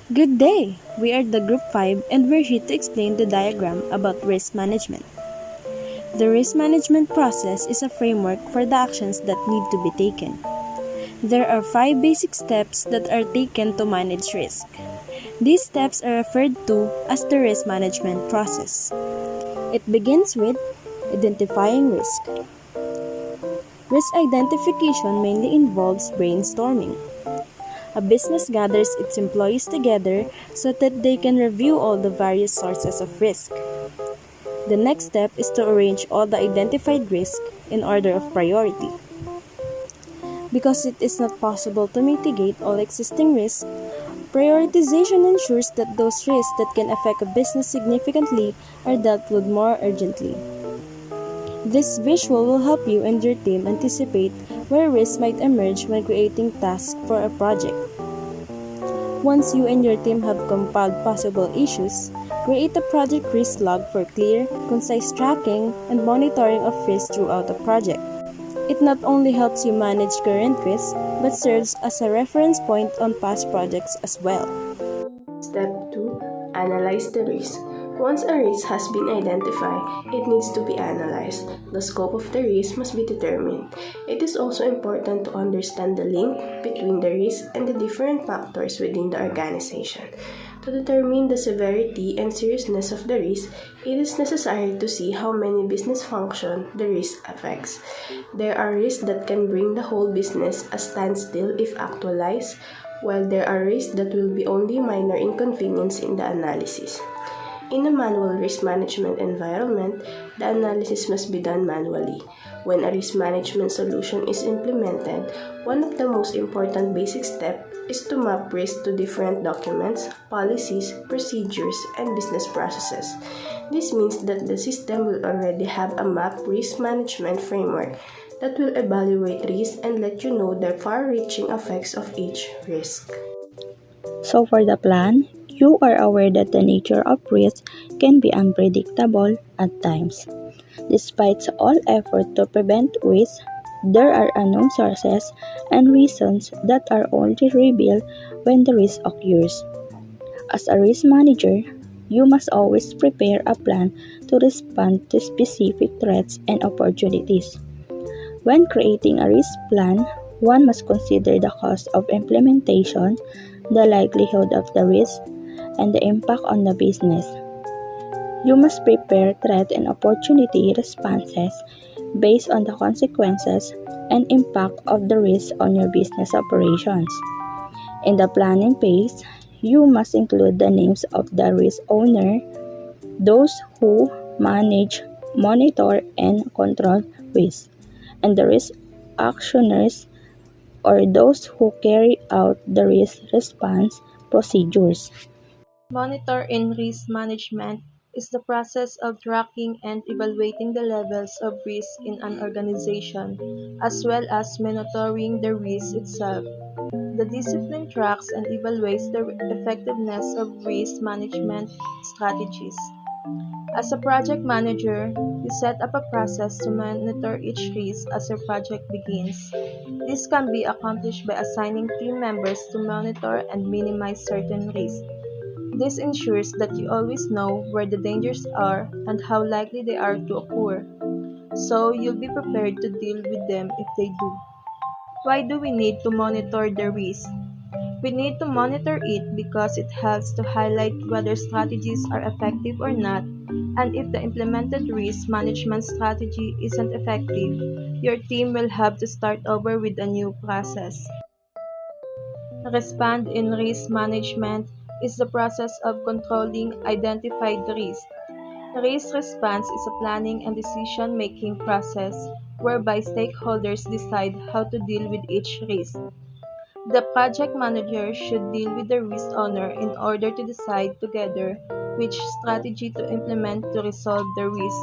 Good day! We are the Group 5 and we're here to explain the diagram about risk management. The risk management process is a framework for the actions that need to be taken. There are 5 basic steps that are taken to manage risk. These steps are referred to as the risk management process. It begins with identifying risk. Risk identification mainly involves brainstorming. A business gathers its employees together so that they can review all the various sources of risk. The next step is to arrange all the identified risks in order of priority. Because it is not possible to mitigate all existing risks, prioritization ensures that those risks that can affect a business significantly are dealt with more urgently. This visual will help you and your team anticipate where risks might emerge when creating tasks for a project. Once you and your team have compiled possible issues, create a project risk log for clear, concise tracking and monitoring of risks throughout the project. It not only helps you manage current risks, but serves as a reference point on past projects as well. Step 2. Analyze the risk. Once a risk has been identified, it needs to be analyzed. The scope of the risk must be determined. It is also important to understand the link between the risk and the different factors within the organization. To determine the severity and seriousness of the risk, it is necessary to see how many business functions the risk affects. There are risks that can bring the whole business a standstill if actualized, while there are risks that will be only minor inconvenience in the analysis. In a manual risk management environment, the analysis must be done manually. When a risk management solution is implemented, one of the most important basic steps is to map risk to different documents, policies, procedures, and business processes. This means that the system will already have a mapped risk management framework that will evaluate risk and let you know the far-reaching effects of each risk. So for the plan, you are aware that the nature of risk can be unpredictable at times. Despite all effort to prevent risk, there are unknown sources and reasons that are only revealed when the risk occurs. As a risk manager, you must always prepare a plan to respond to specific threats and opportunities. When creating a risk plan, one must consider the cost of implementation, the likelihood of the risk, and the impact on the business. You must prepare threat and opportunity responses based on the consequences and impact of the risk on your business operations. In the planning phase, you must include the names of the risk owner, those who manage, monitor, and control risk, and the risk actioners or those who carry out the risk response procedures. Monitor in risk management is the process of tracking and evaluating the levels of risk in an organization, as well as monitoring the risk itself. The discipline tracks and evaluates the effectiveness of risk management strategies. As a project manager, you set up a process to monitor each risk as your project begins. This can be accomplished by assigning team members to monitor and minimize certain risks. This ensures that you always know where the dangers are and how likely they are to occur, so you'll be prepared to deal with them if they do. Why do we need to monitor the risk? We need to monitor it because it helps to highlight whether strategies are effective or not, and if the implemented risk management strategy isn't effective, your team will have to start over with a new process. Respond in risk management is the process of controlling identified risk. Risk response is a planning and decision-making process whereby stakeholders decide how to deal with each risk. The project manager should deal with the risk owner in order to decide together which strategy to implement to resolve the risk